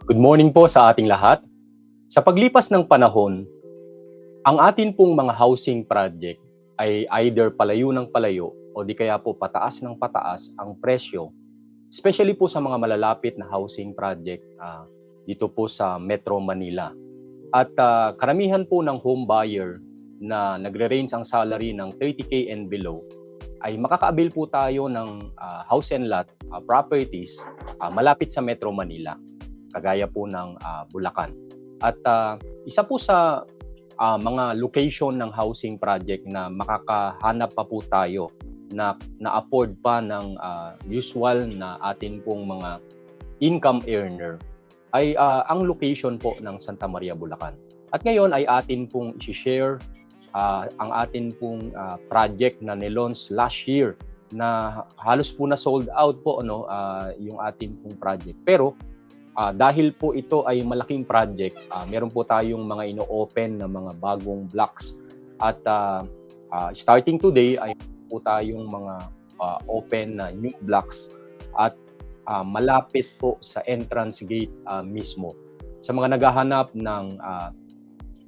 Good morning po sa ating lahat. Sa paglipas ng panahon, ang atin pong mga housing project ay either palayo ng palayo o di kaya po pataas ng pataas ang presyo, especially po sa mga malalapit na housing project dito po sa Metro Manila. At karamihan po ng home buyer na nagre-range ang salary ng 30K and below ay makaka-avail po tayo ng house and lot properties malapit sa Metro Manila, kagaya po ng Bulacan. At isa po sa mga location ng housing project na makakahanap pa po tayo na na-afford pa ng usual na atin pong mga income earner ay ang location po ng Santa Maria, Bulacan. At ngayon ay atin pong i-share ang atin pong project na nilaunch last year na halos po na sold out po yung atin pong project. Pero dahil po ito ay malaking project, meron po tayong mga ino-open na mga bagong blocks. At starting today ay po tayong mga open na new blocks at malapit po sa entrance gate mismo. Sa mga naghahanap ng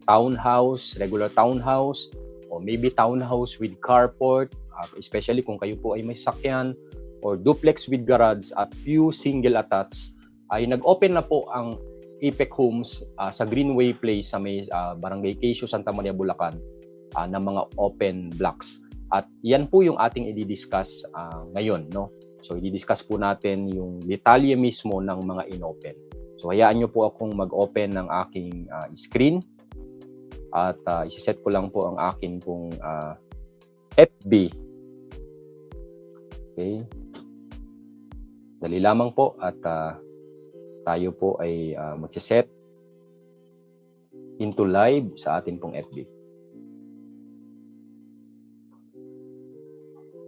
townhouse, regular townhouse, o maybe townhouse with carport, especially kung kayo po ay may sakyan, or duplex with garage at few single attached, ay nag-open na po ang Apex Homes sa Greenway Place sa may Barangay Quezon, Santa Maria, Bulacan ng mga open blocks. At yan po yung ating i-discuss ngayon, no? So i-discuss po natin yung detalye mismo ng mga in-open. So hayaan nyo po akong mag-open ng aking screen at isa-set ko lang po ang akin pong FB. Okay. Dali lamang po at tayo po ay mag-set into live sa atin pong FB.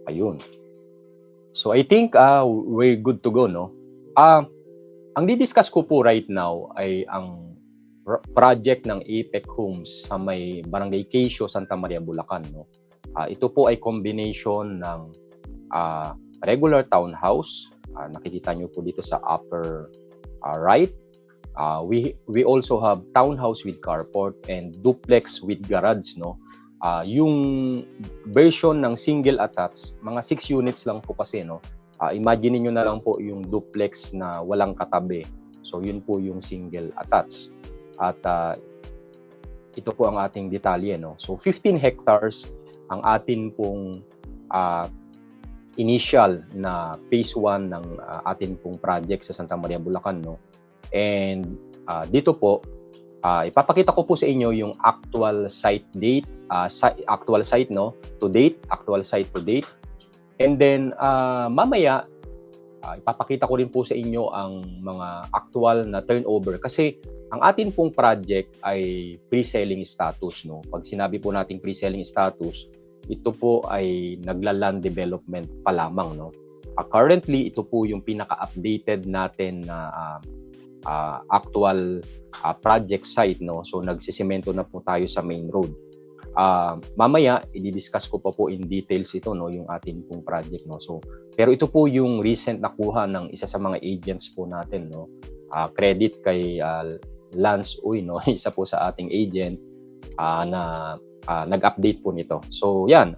Ayun. So I think we're good to go, no? Ang di-discuss ko po right now ay ang project ng Apex Homes sa may Barangay Quezon, Santa Maria, Bulacan, no? Ito po ay combination ng regular townhouse. Nakikita nyo po dito sa upper right. We also have townhouse with carport and duplex with garage, no? Yung version ng single attached, mga 6 units lang po kasi, no? Imagine niyo na lang po yung duplex na walang katabi. So yun po yung single attached. At ito po ang ating detalye, no? So 15 hectares ang atin pong initial na phase 1 ng atin pong project sa Santa Maria, Bulacan, no? And dito po ipapakita ko po sa inyo yung actual site date, actual site, no, to date, actual site to date. And then mamaya ipapakita ko rin po sa inyo ang mga actual na turnover kasi ang atin pong project ay pre-selling status, no. Pag sinabi po nating pre-selling status, ito po ay nagla-land development pa lamang, no. Currently ito po yung pinaka-updated natin na actual project site, no. So nagsisemento na po tayo sa main road. Mamaya i-discuss ko pa po in details ito, no, yung ating pong project, no. So pero ito po yung recent nakuha ng isa sa mga agents po natin, no. Credit kay Lance Uy, no, isa po sa ating agent na nag-update po nito. So yan,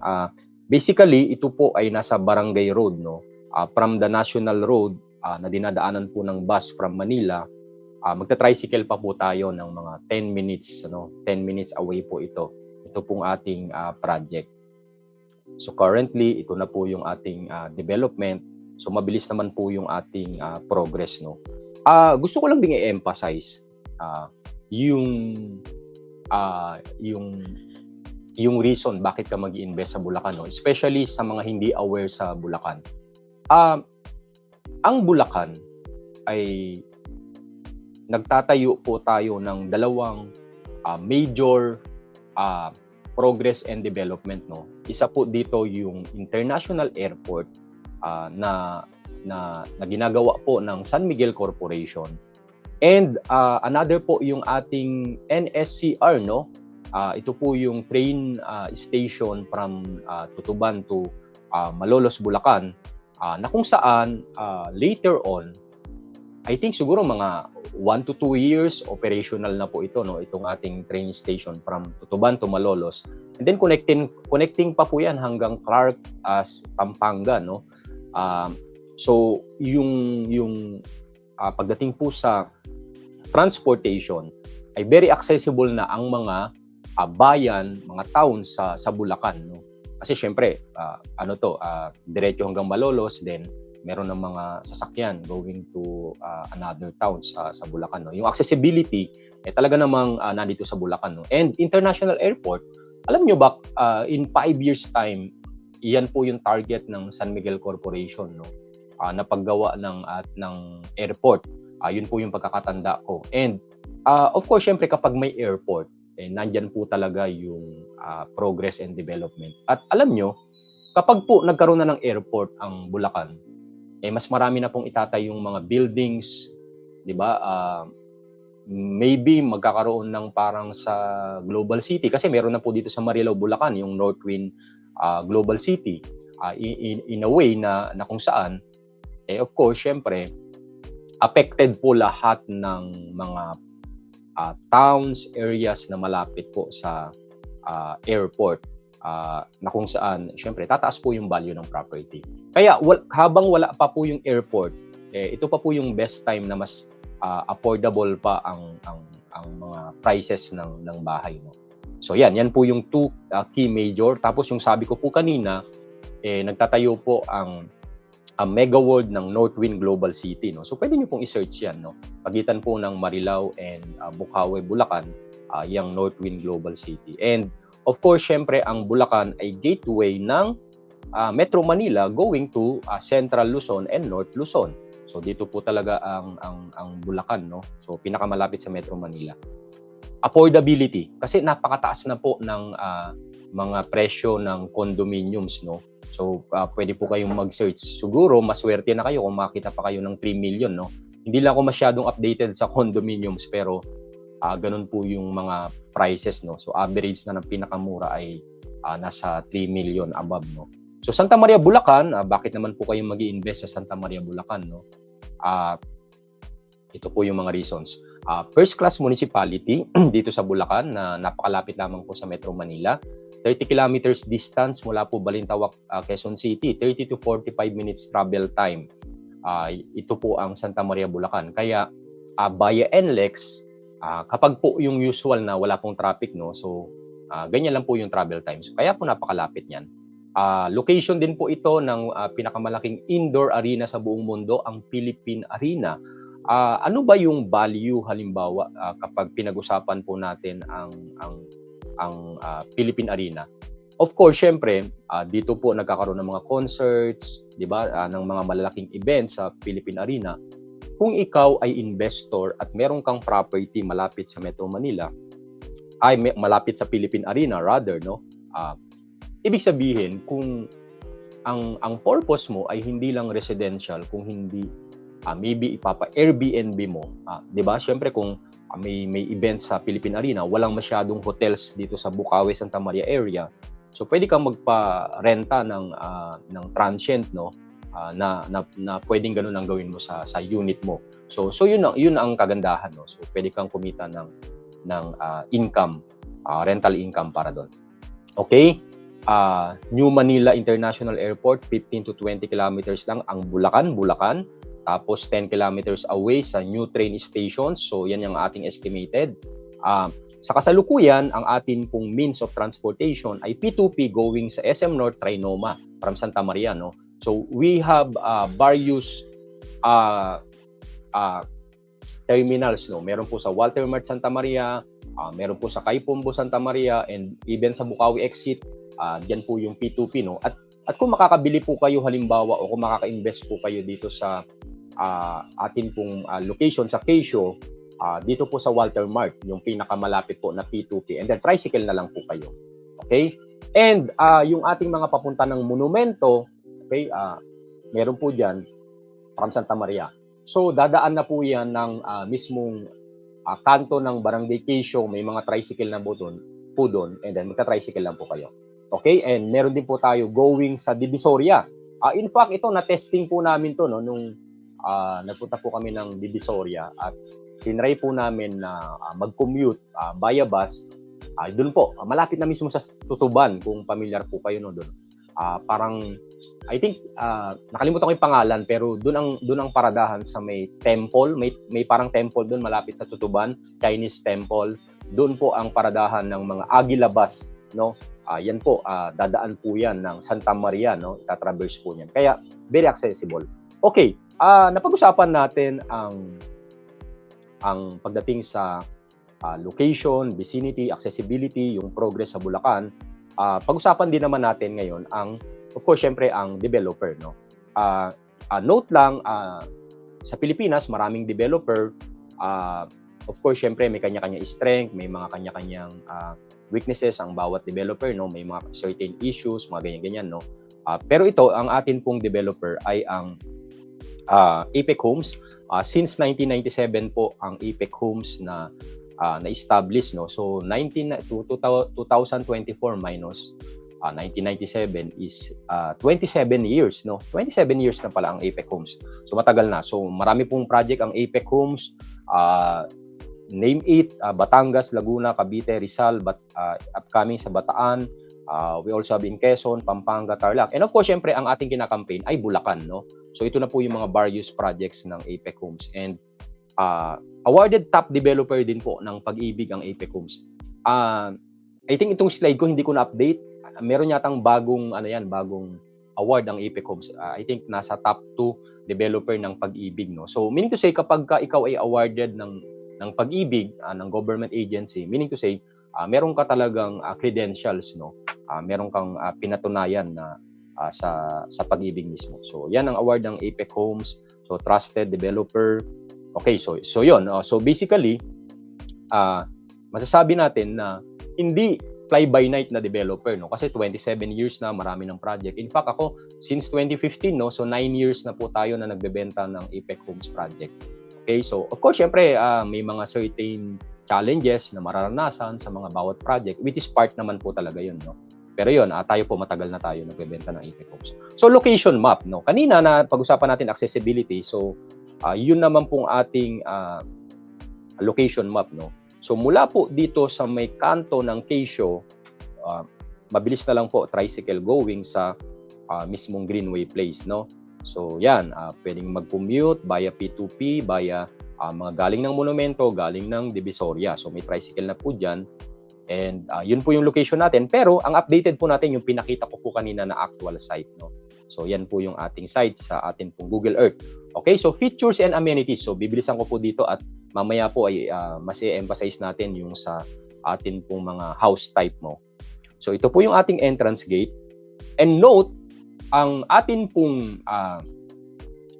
basically ito po ay nasa Barangay Road, no. From the National Road na dinadaanan po ng bus from Manila, magta-tricycle pa po tayo ng mga 10 minutes, no? 10 minutes away po ito. Ito pong ating project. So currently, ito na po yung ating development. So mabilis naman po yung ating progress, no? Gusto ko lang ding i-emphasize yung reason bakit ka mag-i-invest sa Bulacan, no? Especially sa mga hindi aware sa Bulacan. Ang Bulacan ay nagtatayo po tayo ng dalawang major progress and development, no. Isa po dito yung International Airport na ginagawa po ng San Miguel Corporation. And another po yung ating NSCR, no. Ito po yung train station from Tutuban to Malolos, Bulacan, na kung saan later on I think siguro mga 1 to 2 years operational na po ito, no, itong ating train station from Tutuban to Malolos. And then connecting pa po yan hanggang Clark as Pampanga, no. So yung pagdating po sa transportation ay very accessible na ang mga bayan, mga towns sa Bulacan, no. Kasi syempre diretso hanggang Malolos, then meron ng mga sasakyan going to another town sa Bulacan, no. Yung accessibility talaga namang nandito sa Bulacan, no. And international airport, alam nyo ba in 5 years time, iyan po yung target ng San Miguel Corporation, no, na paggawa ng airport. Yun po yung pagkakatanda ko. And of course, syempre kapag may airport, nandyan po talaga yung progress and development. At alam nyo, kapag po nagkaroon na ng airport ang Bulacan, mas marami na pong itatayong mga buildings, di ba? Maybe magkakaroon ng parang sa Global City, kasi meron na po dito sa Marilao, Bulacan, yung Northwind Global City. In a way na kung saan, of course, syempre, affected po lahat ng mga towns, areas na malapit po sa airport, na kung saan, syempre, tataas po yung value ng property. Kaya habang wala pa po yung airport, ito pa po yung best time na mas affordable pa ang mga prices ng bahay, no. So yan po yung two key major. Tapos yung sabi ko po kanina, nagtatayo po ang Mega World ng Northwind Global City, no. So pwede niyo pong i-search yan, no. Pagitan po ng Marilao and Bukawi, Bulacan, yung Northwind Global City. And of course, syempre, ang Bulacan ay gateway ng Metro Manila going to Central Luzon and North Luzon. So dito po talaga ang Bulacan, no. So pinakamalapit sa Metro Manila. Affordability, kasi napakataas na po ng mga presyo ng condominiums, no. So pwede po kayong mag-search. Siguro maswerte na kayo kung makita pa kayo ng 3 million, no. Hindi lang ako masyadong updated sa condominiums, pero ganun po yung mga prices, no. So average na ng pinakamura ay nasa 3 million above, no. So Santa Maria, Bulacan, bakit naman po kayong mag-i-invest sa Santa Maria, Bulacan, no? Ito po yung mga reasons. First class municipality dito sa Bulacan, na napakalapit lamang po sa Metro Manila. 30 kilometers distance mula po Balintawak, Quezon City, 30 to 45 minutes travel time. Ito po ang Santa Maria, Bulacan. Kaya via NLEX, kapag po yung usual na wala pong traffic, no, so ganyan lang po yung travel time. So, kaya po napakalapit niyan. Location din po ito ng pinakamalaking indoor arena sa buong mundo, ang Philippine Arena. Ano ba yung value halimbawa kapag pinag-usapan po natin ang Philippine Arena? Of course, syempre, dito po nagkakaroon ng mga concerts, 'di ba, ng mga malalaking events sa Philippine Arena. Kung ikaw ay investor at meron kang property malapit sa Metro Manila, malapit sa Philippine Arena rather, no? Ibig sabihin, kung ang purpose mo ay hindi lang residential, kung hindi maybe ipapa-Airbnb mo, 'di ba? Syempre kung may event sa Philippine Arena, walang masyadong hotels dito sa Bukawi, Santa Maria area. So pwede kang magpa-renta ng transient, no? Na pwedeng ganoon ang gawin mo sa unit mo. So yun ang kagandahan, no? So pwede kang kumita ng income, rental income para doon. Okay? New Manila International Airport, 15 to 20 kilometers lang ang Bulacan. Tapos 10 kilometers away sa new train stations. So yan yung ating estimated. Sa kasalukuyan, ang atin pong means of transportation ay P2P going sa SM North Trinoma from Santa Maria, no? So we have various terminals, no? Meron po sa Walter Mart Santa Maria, meron po sa Kaipombo Santa Maria, and even sa Bukawi exit, diyan po yung P2P, no? At kung makakabili po kayo halimbawa o kung makaka-invest po kayo dito sa atin pong location sa Quezon, dito po sa Walter Mart, yung pinakamalapit po na P2P, and then tricycle na lang po kayo. Okay? And yung ating mga papunta ng monumento, okay, meron po dyan from Santa Maria. So dadaan na po yan ng mismong kanto ng Barangay Quezon, may mga tricycle na po doon, and then magka-tricycle lang po kayo. Okay? And meron din po tayo going sa Divisoria. In fact, ito na-testing po namin to, no, nung nagpunta po kami ng Divisoria at tinry po namin na mag-commute via bus. Doon po, malapit na mismo sa Tutuban, kung familiar po kayo no doon. Parang I think nakalimutan ko yung pangalan, pero doon ang paradahan sa may temple, may parang temple doon malapit sa Tutuban, Chinese temple. Doon po ang paradahan ng mga Agila bus, no? Yan po, dadaan po yan ng Santa Maria, no? Itatraverse po niyan. Kaya very accessible. Okay, napag-usapan natin ang pagdating sa location, vicinity, accessibility, yung progress sa Bulacan. Pag-usapan din naman natin ngayon of course, syempre ang developer, no? Note lang, sa Pilipinas, maraming developer. Of course, syempre may kanya-kanya strength, may mga kanya-kanyang weaknesses ang bawat developer, no? May mga certain issues, mga ganyan-ganyan, no? Pero ito, ang atin pong developer ay ang Apex Homes. Since 1997 po ang Apex Homes na na-establish, no? So 2024 minus 1997 is 27 years, no? 27 years na pala ang Apex Homes. So matagal na. So marami pong project ang Apex Homes. Name it, Batangas, Laguna, Cavite, Rizal, upcoming sa Bataan. We also have in Quezon, Pampanga, Tarlac. And of course, syempre ang ating kinakampaign ay Bulacan, no? So ito na po yung mga various projects ng Apex Homes. And awarded top developer din po ng Pag-ibig ang Apex Homes. I think itong slide ko hindi ko na-update. Meron yatang bagong award ang Apex Homes. I think nasa top 2 developer ng Pag-ibig, no. So meaning to say, kapag ikaw ay awarded ng Pag-ibig, ng government agency, meaning to say, meron ka talagang credentials, no. Meron kang pinatunayan na sa Pag-ibig mismo. So yan ang award ng Apex Homes. So trusted developer. Okay, so yun. So basically, masasabi natin na hindi fly-by-night na developer, no? Kasi 27 years na, marami ng project. In fact, ako, since 2015, no? So 9 years na po tayo na nagbebenta ng Apex Homes project. Okay, so of course, syempre, may mga certain challenges na mararanasan sa mga bawat project, which is part naman po talaga yun, no? Pero yun, tayo po, matagal na tayo nagbebenta ng Apex Homes. So location map, no? Kanina na pag-usapan natin accessibility, so yun naman pong ating location map, no? So mula po dito sa may kanto ng Quezon, mabilis na lang po tricycle going sa mismong Greenway Place, no? So yan, pwedeng mag-commute via P2P, via mga galing ng Monumento, galing ng Divisoria. So may tricycle na po dyan. And yun po yung location natin. Pero ang updated po natin yung pinakita ko po kanina na actual site, no? So yan po yung ating site sa atin pong Google Earth. Okay, so features and amenities. So bibilisan ko po dito at mamaya po ay mas i-emphasize natin yung sa atin pong mga house type mo. So ito po yung ating entrance gate. And note, ang atin pong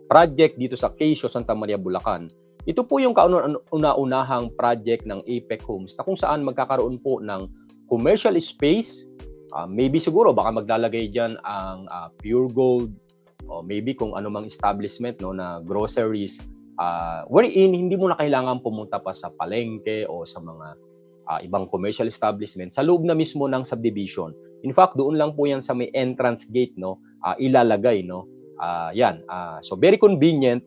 project dito sa Quezon, Santa Maria, Bulacan, ito po yung kauna-unahang project ng Apex Homes na kung saan magkakaroon po ng commercial space. Maybe siguro baka maglalagay dyan ang Pure Gold o maybe kung anumang establishment, no, na groceries. Wherein hindi mo na kailangan pumunta pa sa palengke o sa mga ibang commercial establishment sa loob na mismo ng subdivision. In fact, doon lang po yan sa may entrance gate, no, ilalagay, no. Yan. So very convenient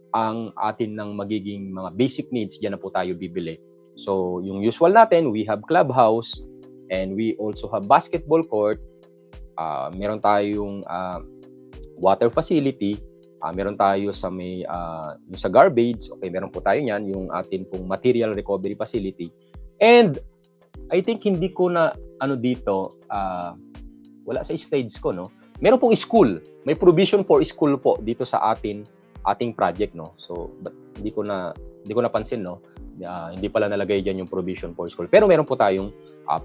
ang atin ng magiging mga basic needs. Diyan na po tayo bibili. So yung usual natin, we have clubhouse and we also have basketball court. Meron tayong water facility. Meron tayo sa may yung sa garbage. Okay, meron po tayo niyan, yung atin pong material recovery facility. And I think hindi ko na dito wala sa stage ko, no. Meron pong school. May provision for school po dito sa ating project, no. So hindi ko napansin, no. Hindi pala nalagay diyan yung provision for school. Pero meron po tayong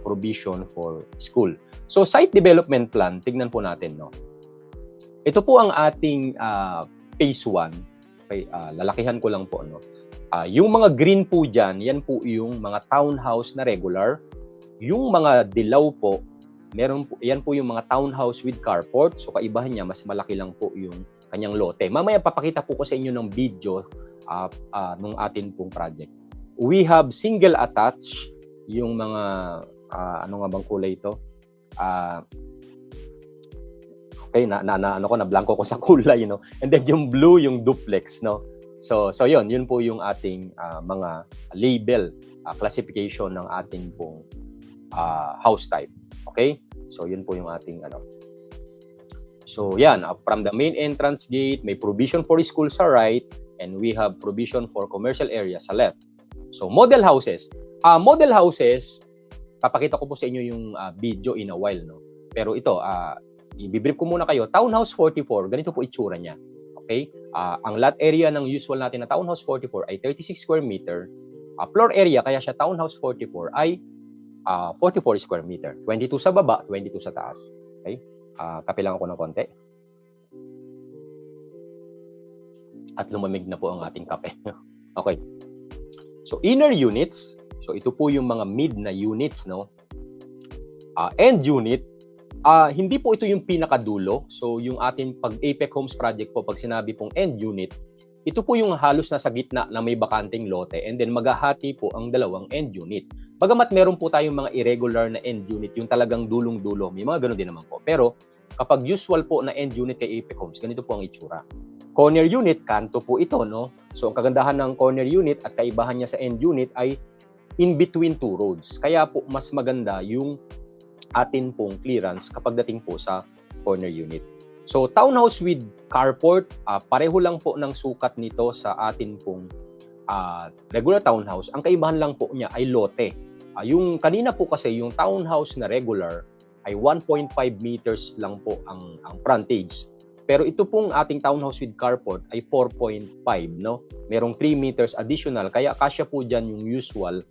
provision for school. So site development plan, tignan po natin, no. Ito po ang ating phase 1. Okay, lalakihan ko lang po, no. Yung mga green po diyan, yan po yung mga townhouse na regular. Yung mga dilaw po, yan po yung mga townhouse with carport. So kaibahan niya, mas malaki lang po yung kanyang lote. Mamaya papakita po ko sa inyo ng video nung atin pong project. We have single attached, yung mga ano nga bang kulay ito? Okay, ano ko, na blanco ko sa kulay, no? And then yung blue, yung duplex, no? So yun po yung ating mga label, classification ng ating pong house type. Okay? So yun po yung ating ano. So yan, from the main entrance gate, may provision for school sa right, and we have provision for commercial area sa left. So model houses. Model houses, papakita ko po sa inyo yung video in a while, no? Pero ito, i-brief ko muna kayo. Townhouse 44, ganito po itsura niya. Okay? Ang lot area ng usual natin na Townhouse 44 ay 36 square meter. Floor area, kaya siya Townhouse 44, ay 44 square meter. 22 sa baba, 22 sa taas. Okay? Kape lang ako ng konti. At lumamig na po ang ating kape. Okay. So, inner units. So, ito po yung mga mid na units, no? End unit. Hindi po ito yung pinakadulo. So, yung ating pag-Apex Homes project po, pag sinabi pong end unit, ito po yung halos nasa gitna na may bakanting lote, and then maghahati po ang dalawang end unit. Bagamat meron po tayong mga irregular na end unit, yung talagang dulong-dulo, may mga ganun din naman po. Pero kapag usual po na end unit kay Apex Homes, ganito po ang itsura. Corner unit, kanto po ito, no? So, ang kagandahan ng corner unit at kaibahan niya sa end unit ay in between two roads. Kaya po mas maganda yung atin pong clearance kapag dating po sa corner unit. So, townhouse with carport, pareho lang po ng sukat nito sa atin pong regular townhouse. Ang kaibahan lang po niya ay lote. Yung kanina po kasi, yung townhouse na regular ay 1.5 meters lang po ang frontage. Pero ito pong ating townhouse with carport ay 4.5, no? Merong 3 meters additional, kaya kasya po dyan yung usual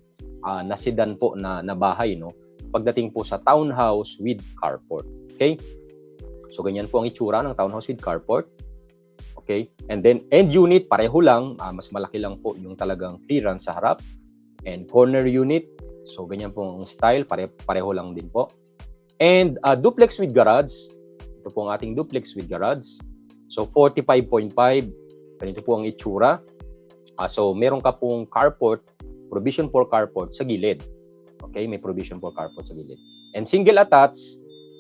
na sedan po na bahay, no? Pagdating po sa townhouse with carport. Okay? So, ganyan po ang itsura ng townhouse with carport. Okay? And then, end unit, pareho lang. Mas malaki lang po yung talagang clearance sa harap. And corner unit, so ganyan po ang style. Pareho lang din po. And duplex with garage. Ito po ang ating duplex with garage. So, 45.5. Ganito po ang itsura. So, meron ka pong carport, provision for carport sa gilid. Okay, may provision for carport sa gilid. And single attach,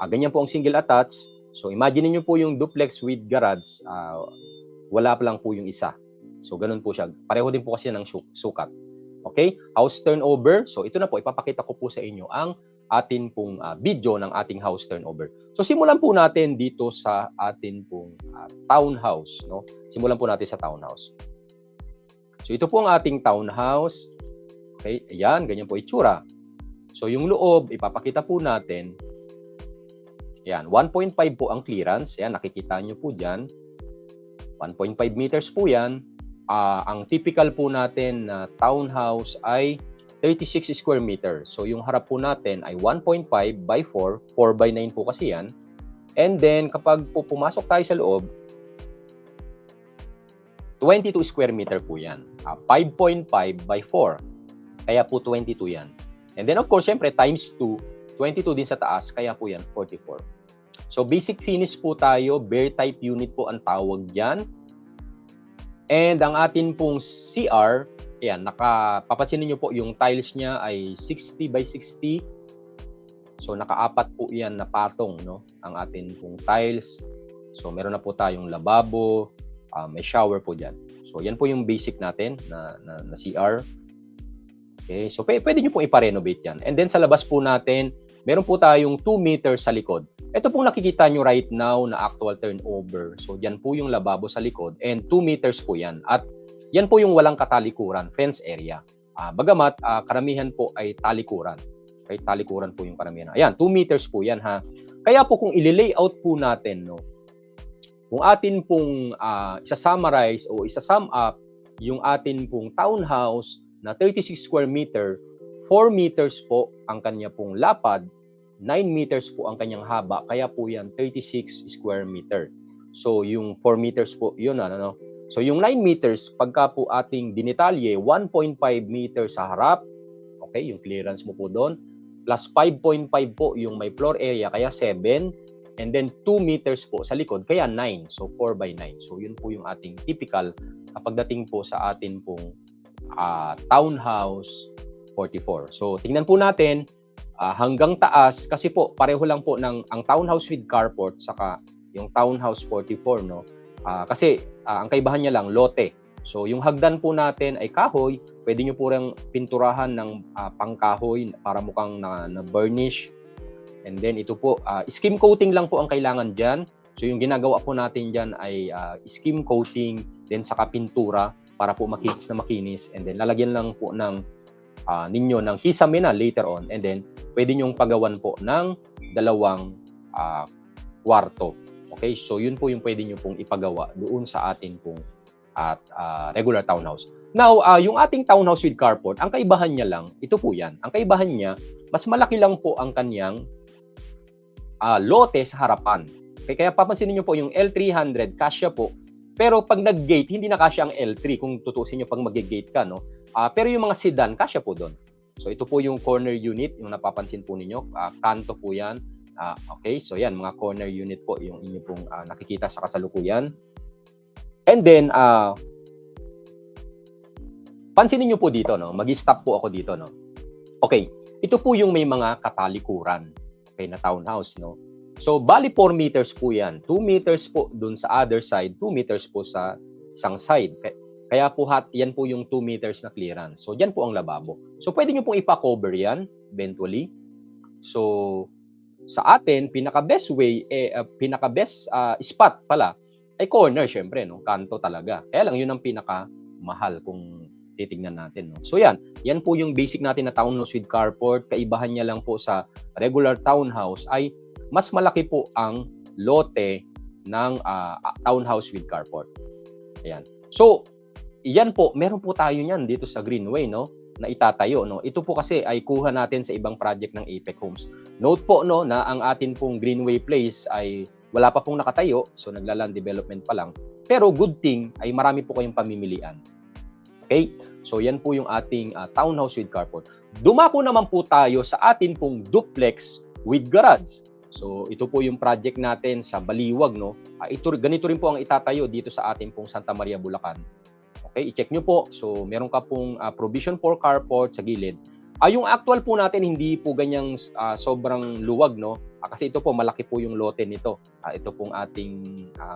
ganyan po ang single attach. So, imagine niyo po yung duplex with garage, wala pa lang po yung isa. So, ganun po siya. Pareho din po kasi ng sukat. Okay, house turnover. So, ito na po, ipapakita ko po sa inyo ang atin pong video ng ating house turnover. So, simulan po natin dito sa atin pong townhouse, no? Simulan po natin sa townhouse. So, ito po ang ating townhouse. Okay, ayan, ganyan po itsura. So, yung loob, ipapakita po natin. Yan, 1.5 po ang clearance. Yan, nakikita nyo po dyan. 1.5 meters po yan. Ang typical po natin na townhouse ay 36 square meters. So, yung harap po natin ay 1.5 by 4. 4 by 9 po kasi yan. And then, kapag po pumasok tayo sa loob, 22 square meter po yan. 5.5 by 4. Kaya po 22 yan. And then, of course, syempre, times 2, 22 din sa taas, kaya po yan, 44. So, basic finish po tayo, bare type unit po ang tawag yan. And ang atin pong CR, ayan, papansinin nyo po, yung tiles niya ay 60 by 60. So, nakaapat po yan na patong, no? Ang atin pong tiles. So, meron na po tayong lababo, may shower po dyan. So, yan po yung basic natin na CR. Okay, so pwede nyo pong ipa-renovate yan. And then sa labas po natin, meron po tayong 2 meters sa likod. Ito pong nakikita nyo right now na actual turnover. So yan po yung lababo sa likod and 2 meters po yan. At yan po yung walang katalikuran, fence area. Bagamat karamihan po ay talikuran. Okay, talikuran po yung karamihan. Ayan, 2 meters po yan ha. Kaya po kung i-layout po natin, no, kung atin pong isa-summarize o isa-sum up yung atin pong townhouse na 36 square meter, 4 meters po ang kanya pong lapad, 9 meters po ang kanyang haba, kaya po yan 36 square meter. So, yung 4 meters po, yun ano. So, yung 9 meters, pagka po ating dinitalye, 1.5 meters sa harap, okay, yung clearance mo po doon, plus 5.5 po yung may floor area, kaya 7, and then 2 meters po sa likod, kaya 9. So, 4 by 9. So, yun po yung ating typical kapag dating po sa atin pong townhouse 44. So, tingnan po natin hanggang taas kasi po pareho lang po ng ang townhouse with carport saka yung Townhouse 44, no? Kasi ang kaibahan niya lang, lote. So, yung hagdan po natin ay kahoy. Pwede nyo po rin pinturahan ng pangkahoy para mukhang na-burnish. And then, ito po, skim coating lang po ang kailangan dyan. So, yung ginagawa po natin dyan ay skim coating, then saka pintura para po makinis na makinis. And then, lalagyan lang po ng ninyo ng kisame na later on, and then pwede nyong pagawan po ng dalawang kwarto. Okay, so yun po yung pwede nyo pong ipagawa doon sa atin pong regular townhouse. Now, yung ating townhouse with carport, ang kaibahan niya lang, ito po yan. Ang kaibahan niya, mas malaki lang po ang kanyang lote sa harapan. Okay, kaya papansinin nyo po yung L300, kasya po. Pero pag nag-gate, hindi na kasya ang L3 kung tutusin nyo pag mag-gate ka, no? Pero yung mga sedan, kasya po doon. So ito po yung corner unit, yung napapansin po ninyo. Kanto po yan. Okay, so yan, mga corner unit po yung inyo pong nakikita sa kasalukuyan. And then, pansinin nyo po dito, no? Mag-stop po ako dito, no? Okay, ito po yung may mga katalikuran. Okay, na townhouse, no? So, bali 4 meters po yan. 2 meters po dun sa other side, 2 meters po sa isang side. Kaya po yan po yung 2 meters na clearance. So, dyan po ang lababo. So, pwede nyo pong ipa-cover yan eventually. So, sa atin, pinaka-best way, pinaka-best spot pala, ay corner, syempre, no? Kanto talaga. Kaya lang, yun ang pinaka-mahal kung titignan natin, no? So, yan po yung basic natin na townhouse with carport. Kaibahan niya lang po sa regular townhouse ay mas malaki po ang lote ng townhouse with carport. Ayan. So, yan po, meron po tayo niyan dito sa Greenway, no? Na itatayo, no? Ito po kasi ay kuha natin sa ibang project ng Apex Homes. Note po, no, na ang atin pong Greenway Place ay wala pa pong nakatayo, so nagla-land development pa lang. Pero good thing ay marami po kayong pamimilian. Okay? So, yan po yung ating townhouse with carport. Dumako naman po tayo sa atin pong duplex with garage. So, ito po yung project natin sa Baliwag, no? Ganito rin po ang itatayo dito sa atin pong Santa Maria, Bulacan. Okay, i-check nyo po. So, meron ka pong provision for carport sa gilid. Yung actual po natin, hindi po ganyang sobrang luwag, no? Kasi ito po, malaki po yung lote nito. Ito pong ating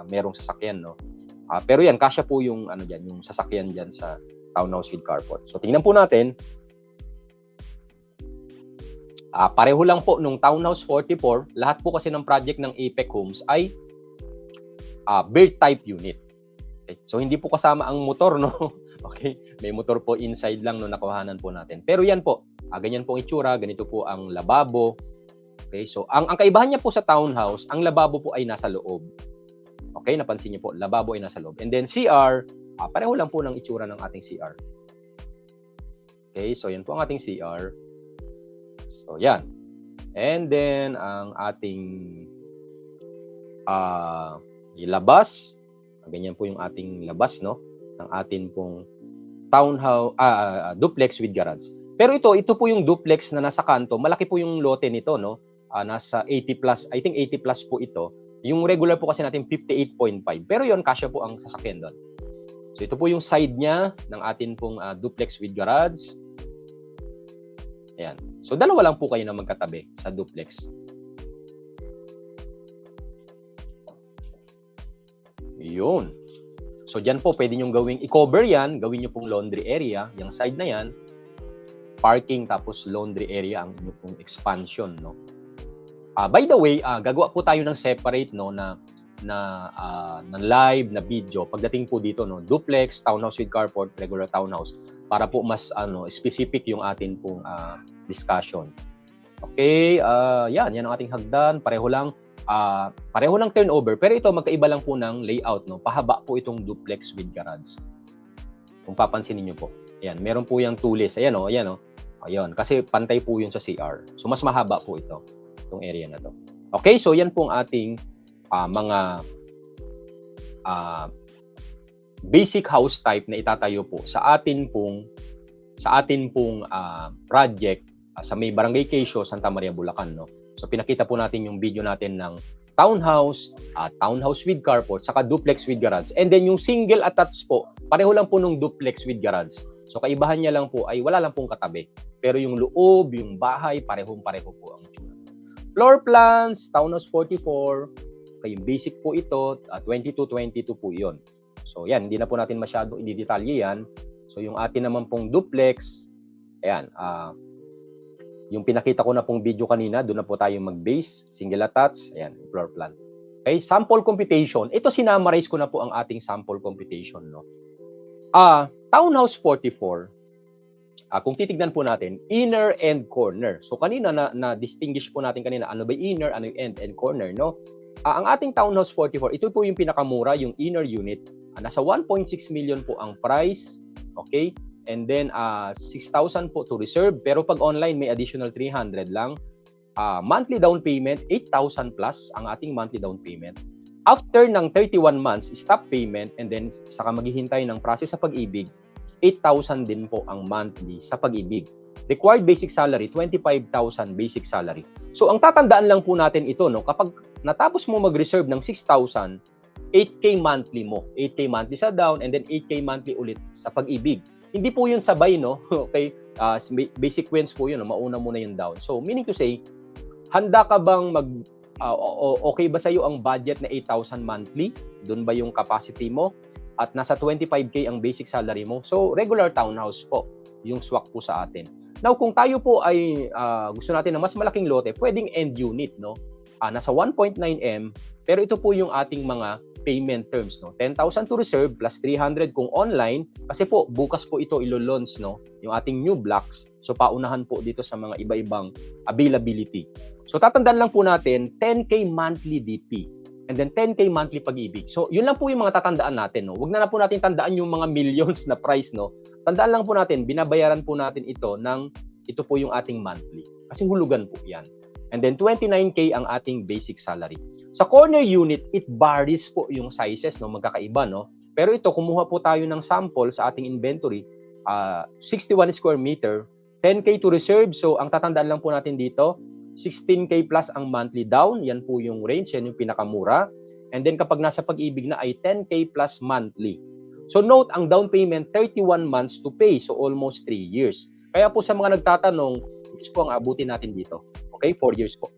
merong sasakyan, no? Pero yan, kasya po yung, yung sasakyan dyan sa townhouse with carport. So, tingnan po natin. Pareho lang po nung Townhouse 44, lahat po kasi ng project ng Apex Homes ay bird type unit. Okay? So hindi po kasama ang motor, no? Okay? May motor po inside lang no nakuhanan po natin. Pero yan po, ganyan po ang itsura, ganito po ang lababo. Okay? So ang kaibahan niya po sa townhouse, ang lababo po ay nasa loob. Okay? Napansin niyo po, lababo ay nasa loob. And then CR, pareho lang po ng itsura ng ating CR. Okay? So yan po ang ating CR. So, yan. And then, ang ating labas, ganyan po yung ating labas, no? Ng atin pong townhouse, duplex with garage. Pero ito po yung duplex na nasa kanto. Malaki po yung lote nito, no? Nasa 80 plus, I think 80 plus po ito. Yung regular po kasi natin 58.5. Pero yon kasya po ang sasakyan doon. So, ito po yung side niya ng atin pong duplex with garage. Ayan. So, dalawa lang po kayo na magkatabi sa duplex. Yun. So, dyan po, pwede nyo gawing i-cover yan. Gawin nyo pong laundry area. Yung side na yan, parking tapos laundry area ang inyo pong expansion, no? By the way, gagawa po tayo ng separate, no, na live na video pagdating po dito, no, duplex, townhouse with carport, regular townhouse, para po mas specific yung atin pong discussion. Okay, yan ang ating hagdan. Pareho lang turnover, pero ito magkaiba lang po ng layout, no. Pahaba po itong duplex with garage. Kung papansinin niyo po. Ayan, meron po yung tulis. Ayan oh, ayan oh. Ayun, kasi pantay po yun sa CR. So mas mahaba po itong area na to. Okay, so yan pong ating mga basic house type na itatayo po sa atin pong project sa may Barangay Quezon, Santa Maria, Bulacan, no. So pinakita po natin yung video natin ng townhouse, townhouse with carport, saka duplex with garage. And then yung single attached po, pareho lang po nung duplex with garage. So kaibahan niya lang po ay wala lang pong katabi. Pero yung loob, yung bahay, parehong-pareho po ang itsura. Floor plans, townhouse 44, Okay, basic po ito, 22 po yun. So yan, hindi na po natin masyado i-detalye yan. So yung atin naman pong duplex, ayan, yung pinakita ko na pong video kanina, doon na po tayo mag-base, single attached, ayan, floor plan. Okay, sample computation. Ito sinamarize ko na po ang ating sample computation, no. Townhouse 44, kung titignan po natin, inner and corner. So kanina na-distinguish po natin kanina, ano ba inner, ano yung end and corner, no? Ang ating Townhouse 44, ito po yung pinakamura, yung inner unit. Nasa 1.6 million po ang price, okay? And then 6,000 po to reserve, pero pag online may additional 300 lang. Monthly down payment, 8,000 plus ang ating monthly down payment. After ng 31 months, stop payment, and then saka maghihintay ng process sa pag-ibig, 8,000 din po ang monthly sa pag-ibig. Required basic salary, 25,000 basic salary. So ang tatandaan lang po natin ito, no, kapag natapos mo mag-reserve ng 6,000, 8K monthly mo. 8K monthly sa down, and then 8K monthly ulit sa pag-ibig. Hindi po yun sabay, no? Okay, basic wins po yun, no? Mauna muna yung down. So meaning to say, handa ka bang okay ba sa'yo ang budget na 8,000 monthly? Doon ba yung capacity mo? At nasa 25K ang basic salary mo. So, regular townhouse po, yung swak po sa atin. Now, kung tayo po ay gusto natin ng mas malaking lote, pwedeng end unit, no? Nasa 1.9M, pero ito po yung ating mga payment terms, no? 10,000 to reserve plus 300 kung online. Kasi po, bukas po ito ilo-launch, no? Yung ating new blocks. So, paunahan po dito sa mga iba-ibang availability. So, tatandaan lang po natin, 10K monthly DP. And then, 10K monthly pag-ibig. So, yun lang po yung mga tatandaan natin, no? Huwag na po natin tandaan yung mga millions na price, no? Tandaan lang po natin, binabayaran po natin ito ito po yung ating monthly. Kasi hulugan po yan. And then, 29K ang ating basic salary. Sa corner unit, it varies po yung sizes, no? Magkakaiba, no? Pero ito, kumuha po tayo ng sample sa ating inventory, 61 square meter, 10K to reserve. So, ang tatandaan lang po natin dito, 16K plus ang monthly down. Yan po yung range. Yan yung pinakamura. And then, kapag nasa pag-ibig na ay 10K plus monthly. So, note, ang down payment, 31 months to pay. So, almost 3 years. Kaya po sa mga nagtatanong, which po ang abutin natin dito. Okay, 4 years po.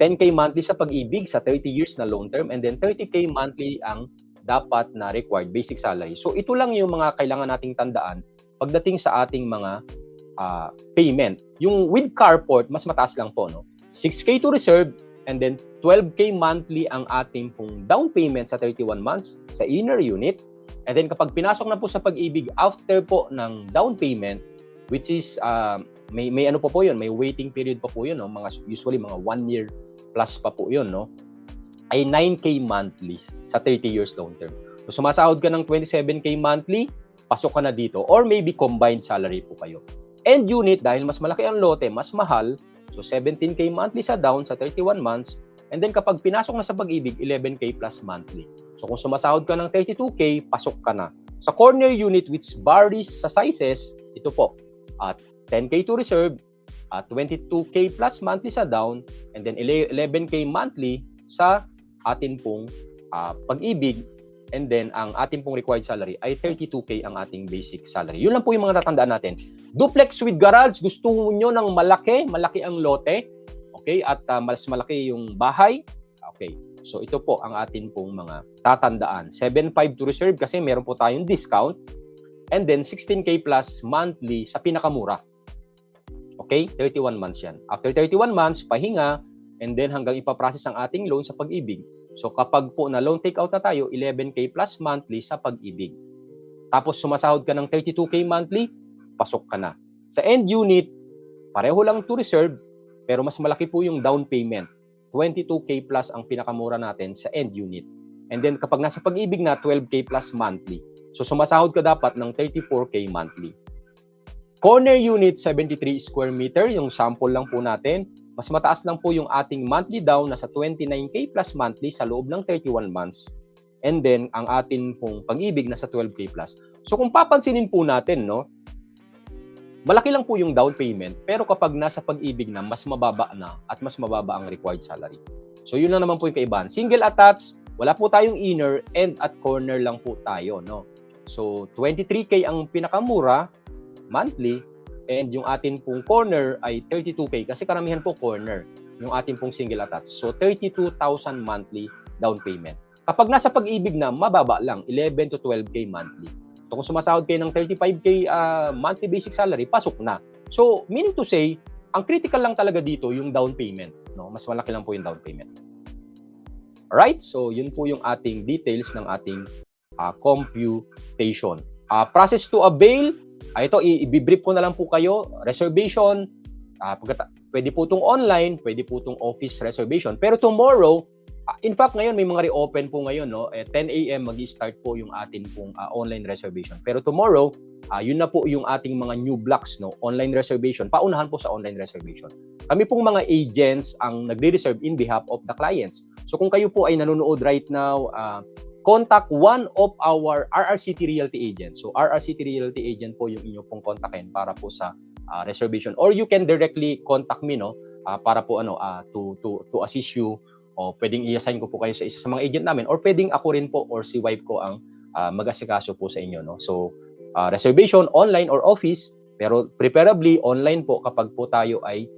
10K monthly sa pag-ibig sa 30 years na long term. And then, 30K monthly ang dapat na required basic salary. So, ito lang yung mga kailangan nating tandaan pagdating sa ating mga payment. Yung with carport, mas mataas lang po, no? 6K to reserve, and then 12K monthly ang ating pong down payment sa 31 months sa inner unit. And then kapag pinasok na po sa pag-ibig, after po ng down payment, which is, may ano po yun, may waiting period pa po yun, no? Usually mga 1 year plus pa po yun, no? Ay 9K monthly sa 30 years long term. So sumasahod ka ng 27K monthly, pasok ka na dito, or maybe combined salary po kayo. End unit, dahil mas malaki ang lote, mas mahal. So, 17K monthly sa down sa 31 months. And then, kapag pinasok na sa pag-ibig, 11K plus monthly. So, kung sumasahod ka ng 32K, pasok ka na. Sa corner unit, which varies sa sizes, ito po, 10K to reserve, 22K plus monthly sa down, and then 11K monthly sa atin pong pag-ibig. And then, ang ating pong required salary ay 32K ang ating basic salary. Yun lang po yung mga tatandaan natin. Duplex with garage, gusto nyo ng malaki ang lote, okay, at mas malaki yung bahay, okay. So, ito po ang atin pong mga tatandaan. 7.5 to reserve kasi meron po tayong discount. And then, 16K plus monthly sa pinakamura. Okay, 31 months yan. After 31 months, pahinga, and then hanggang ipaprocess ang ating loan sa pag-ibig. So kapag po na loan take out na tayo, 11K plus monthly sa pag-ibig. Tapos sumasahod ka ng 32K monthly, pasok ka na. Sa end unit, pareho lang to reserve, pero mas malaki po yung down payment. 22K plus ang pinakamura natin sa end unit. And then kapag nasa pag-ibig na, 12K plus monthly. So sumasahod ka dapat ng 34K monthly. Corner unit, 73 square meter, yung sample lang po natin. Mas mataas lang po yung ating monthly down, nasa 29K plus monthly sa loob ng 31 months. And then, ang atin pong pag-ibig nasa 12K plus. So, kung papansinin po natin, no, malaki lang po yung down payment, pero kapag nasa pag-ibig na, mas mababa na at mas mababa ang required salary. So, yun lang naman po yung kaibahan. Single attached, wala po tayong inner, and at corner lang po tayo, no. So, 23K ang pinakamura monthly, and yung atin pong corner ay 32K kasi karamihan po corner. yung ating pong single attached. So, 32,000 monthly down payment. Kapag nasa pag-ibig na, mababa lang, 11 to 12K monthly. So, kung sumasahod kayo ng 35K monthly basic salary, pasok na. So, meaning to say, ang critical lang talaga dito yung down payment. No? Mas malaki lang po yung down payment. Alright? So, yun po yung ating details ng ating computation. Process to avail, ito, i-brief ko na lang po kayo. Reservation, pwede po itong online, pwede po itong office reservation. Pero tomorrow, in fact, ngayon may mga reopen po ngayon, no? 10 a.m. mag-i-start po yung atin pong online reservation. Pero tomorrow, yun na po yung ating mga new blocks, no? Online reservation. Paunahan po sa online reservation. Kami pong mga agents ang nagre-reserve in behalf of the clients. So kung kayo po ay nanonood right now, contact one of our RRCT Realty agents. So RRCT Realty agent po yung inyo pong kontakin para po sa reservation. Or you can directly contact me, no? Para po to assist you. O pwedeng i-assign ko po kayo sa isa sa mga agent namin, or pwedeng ako rin po or si wife ko ang mag-asikaso po sa inyo, no? So reservation online or office, pero preferably online po kapag po tayo ay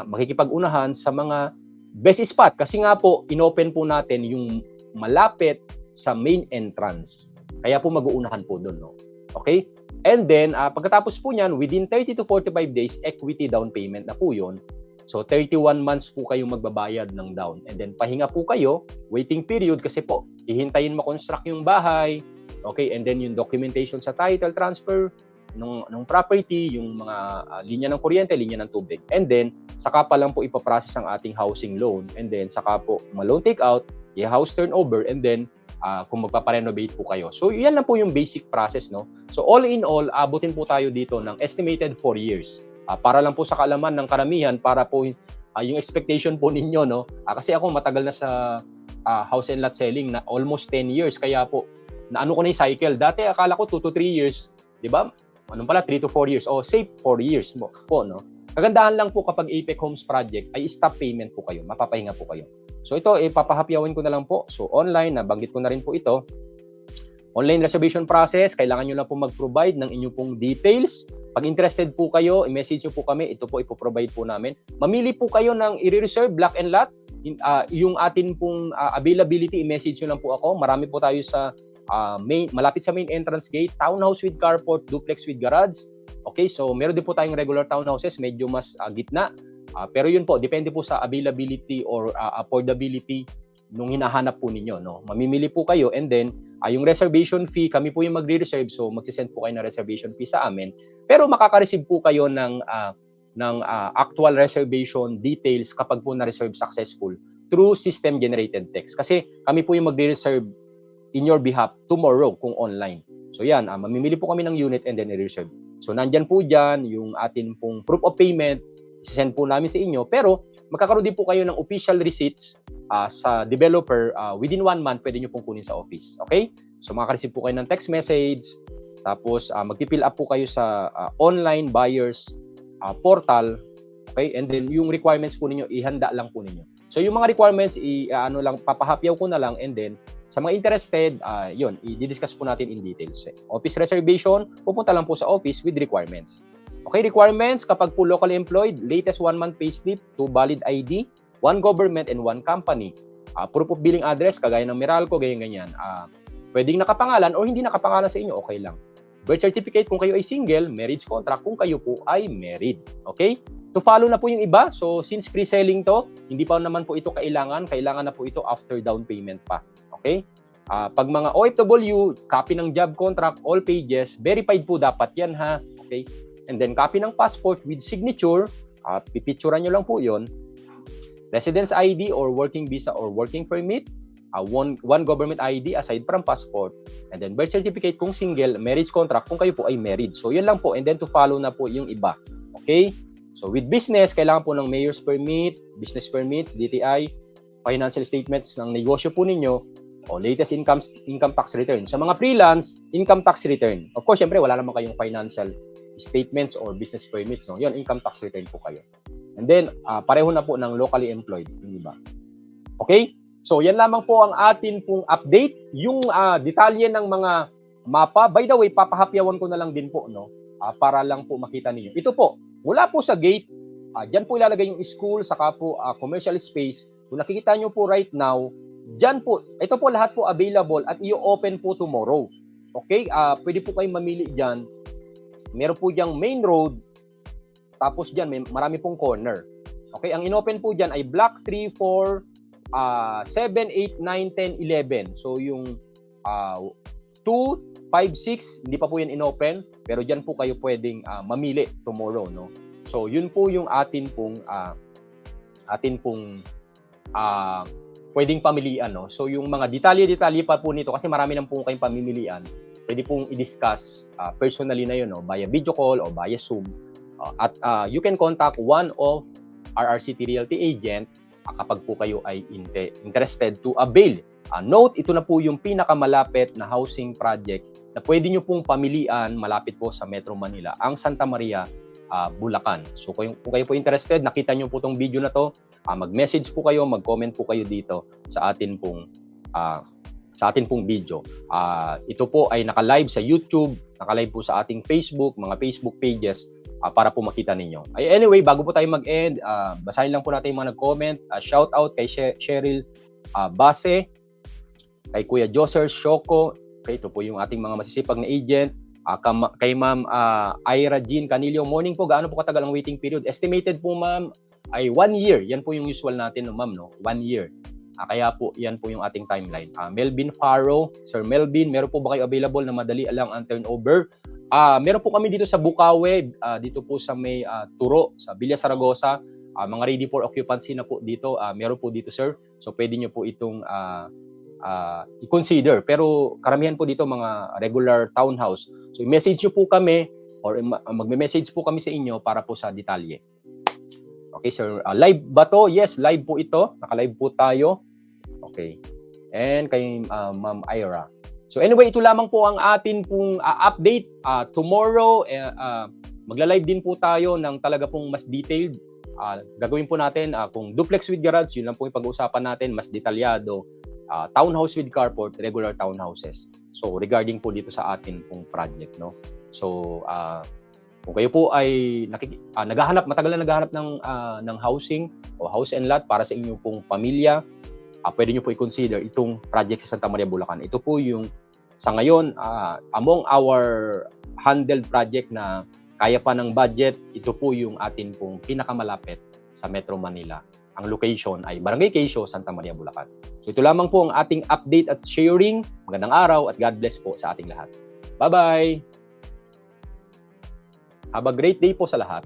makikipag-unahan sa mga best spot, kasi nga po inopen po natin yung malapit sa main entrance. Kaya po mag-uunahan po doon, no? Okay? And then pagkatapos po niyan, within 30 to 45 days equity down payment na po 'yon. So 31 months po kayong magbabayad ng down. And then pahinga po kayo, waiting period, kasi po hihintayin ma-construct yung bahay. Okay, and then yung documentation sa title transfer ng property, yung mga linya ng kuryente, linya ng tubig. And then saka pa lang po ipaprocess ang ating housing loan. And then saka po ma-loan take out, i-house turnover, and then kung magpaparenovate po kayo. So yan lang po yung basic process, no? So all in all, abutin po tayo dito ng estimated 4 years. Para lang po sa kaalaman ng karamihan, para po yung expectation po ninyo, no? Kasi ako matagal na sa house and lot selling, na almost 10 years, kaya po naano ko na yung cycle. Dati akala ko 2 to 3 years, 'di ba? Anong pala 3 to 4 years, o say 4 years mo po, no? Kagandahan lang po kapag Apex Homes project ay stop payment po kayo, mapapahinga po kayo. So ito, ipapahapyawin ko na lang po. So online, nabanggit ko na rin po ito. Online reservation process, kailangan nyo lang po mag-provide ng inyong pong details. Pag interested po kayo, i-message nyo po kami, ito po ipoprovide po namin. Mamili po kayo ng i-reserve, block and lot. Yung atin pong availability, i-message nyo lang po ako. Marami po tayo sa malapit sa main entrance gate, townhouse with carport, duplex with garage. Okay, so meron din po tayong regular townhouses, medyo mas gitna. Pero yun po, depende po sa availability or affordability nung hinahanap po ninyo, no? Mamimili po kayo, and then yung reservation fee, kami po yung magre-reserve, so magsisend po kayo ng reservation fee sa amin. Pero makaka-receive po kayo ng actual reservation details kapag po na-reserve successful through system-generated text. Kasi kami po yung magre-reserve in your behalf tomorrow kung online. So yan, mamimili po kami ng unit and then i-reserve. So nandyan po dyan yung atin pong proof of payment, send po namin sa inyo, pero magkakaroon din po kayo ng official receipts sa developer within 1 month, pwede nyo pong kunin sa office. Okay? So makaka-receive po kayo ng text message, tapos magpipill up po kayo sa online buyers portal. Okay? And then yung requirements po ninyo, ihanda lang po ninyo. So yung mga requirements, papahapyaw ko na lang, and then sa mga interested, yun, i-discuss po natin in details. Office reservation, pupunta lang po sa office with requirements. Okay, requirements, kapag po locally employed, latest 1 month payslip, 2 valid ID, 1 government and 1 company. Proof of billing address, kagaya ng Meralco, ganyan-ganyan. Pwedeng nakapangalan o hindi nakapangalan sa inyo, okay lang. Birth certificate kung kayo ay single, marriage contract kung kayo po ay married. Okay? To follow na po yung iba. So, since pre-selling to, hindi pa naman po ito kailangan na po ito after down payment pa. Okay? Pag mga OFW, copy ng job contract, all pages, verified po dapat yan, ha? Okay? And then copy ng passport with signature, pipicturan nyo lang po yon. Residence ID or working visa or working permit, one government ID aside from passport, and then birth certificate kung single, marriage contract kung kayo po ay married. So yun lang po, and then to follow na po yung iba. Okay? So with business, kailangan po ng mayor's permit, business permits, DTI, financial statements ng negosyo po ninyo, o latest income tax return. Sa mga freelance, income tax return. Of course, syempre wala naman kayong financial statements or business permits, no? Yun, income tax return po kayo. And then, pareho na po ng locally employed, yung iba. Okay? So, yan lamang po ang atin pong update. Yung detalye ng mga mapa, by the way, papahapyawan ko na lang din po, no? Para lang po makita ninyo. Ito po, mula po sa gate, Diyan po ilalagay yung school, saka po commercial space. Kung nakikita nyo po right now, diyan po, ito po lahat po available at i-open po tomorrow. Okay? Pwede po kayong mamili diyan. Meron po diyang main road, tapos diyan marami pong corner. Okay, ang inopen po diyan ay block 3, 4, 7, 8, 9, 10, 11. So yung 2, 5, 6, hindi pa po yan inopen, pero diyan po kayo pwedeng mamili tomorrow, no? So yun po yung atin pong pwedeng pamilian, no? So yung mga detalye-detalye pa po nito, kasi marami nang po kayong pamimilian, pwede pong i-discuss personally na yun, no? Via video call o via Zoom. At you can contact one of RRCT Realty agent kapag po kayo ay interested to avail. Note, ito na po yung pinakamalapit na housing project na pwede nyo pong pamilian malapit po sa Metro Manila, ang Santa Maria, Bulacan. So kung kayo po interested, nakita nyo po itong video na to, mag-message po kayo, mag-comment po kayo dito sa atin pong video. Ito po ay naka-live sa YouTube, naka-live po sa ating Facebook, mga Facebook pages, para po makita ninyo. Anyway, bago po tayo mag-end, basahin lang po natin yung mga nag-comment. Shout out kay Cheryl Base, kay Kuya Joser Shoko, okay, ito po yung ating mga masisipag na agent, kay Ma'am Ira Jean Canillo. Morning po, gaano po katagal ang waiting period? Estimated po, ma'am, ay 1 year. Yan po yung usual natin, no, ma'am, no? 1 year. Kaya po, yan po yung ating timeline. Melvin Faro, Sir Melvin, meron po ba kayo available na madali lang ang turnover? Meron po kami dito sa Bukawe, dito po sa may Turo, sa Villa Saragosa. Mga ready for occupancy na po dito. Meron po dito, sir. So pwede nyo po itong i-consider. Pero karamihan po dito mga regular townhouse. So i-message nyo po kami or magme-message po kami sa inyo para po sa detalye. Okay, sir. Live ba to? Yes, live po ito. Naka-live po tayo. Okay. And kay Ma'am Ira. So anyway, ito lamang po ang atin pong update. Tomorrow, magla-live din po tayo ng talaga pong mas detailed. Gagawin po natin kung duplex with garage, yun lang po yung pag-uusapan natin, mas detalyado. Townhouse with carport, regular townhouses. So regarding po dito sa atin pong project, no? So kung kayo po ay matagal na naghahanap ng housing o house and lot para sa inyong pong pamilya, pwede nyo po i-consider itong project sa Santa Maria, Bulacan. Ito po yung sa ngayon, among our handled project na kaya pa ng budget, ito po yung atin pong pinakamalapit sa Metro Manila. Ang location ay Barangay Quezon, Santa Maria, Bulacan. So ito lamang po ang ating update at sharing. Magandang araw at God bless po sa ating lahat. Bye-bye! Have a great day po sa lahat.